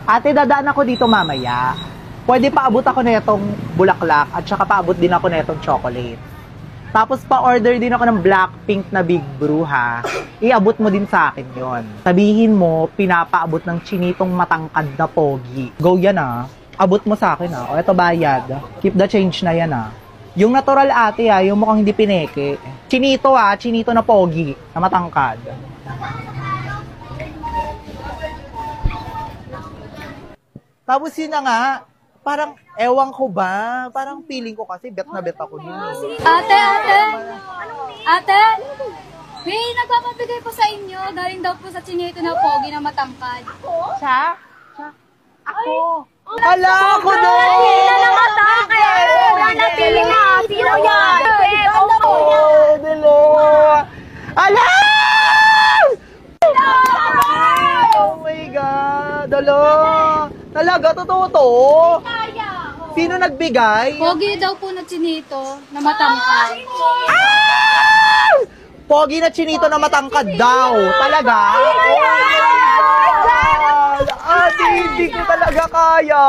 Ate, dadaan ako dito mamaya. Pwede paabot ako na itong bulaklak at saka paabot din ako na itong chocolate. Tapos pa-order din ako ng Blackpink na Big Brew ha. Iabot mo din sa akin yon. Sabihin mo, pinapaabot ng chinitong matangkad na pogi. Go yan ha. Abot mo sa akin ha. O eto bayad. Keep the change na yan ha. Yung natural ate ha, yung mukhang hindi pineke. Chinito ha, chinito na pogi, na matangkad. Tapos yun na nga, parang ewan ko ba, parang feeling ko kasi bet na bet ako dito. Ate, may nagpapabigay po sa inyo, galing daw po sa chinito na pogi na matangkad. Siya? Ako? Hala, ako doon! Hindi na matangkad! Wala na pili na! Sino yan? Oo, dilo! Hala! Oh my God! Dalo! Talaga, totoo to? Sino nagbigay? Pogi daw po na chinito na matangkad. Pogi na chinito na matangkad daw. Talaga? Oh my God! Ate, hindi ko talaga kaya.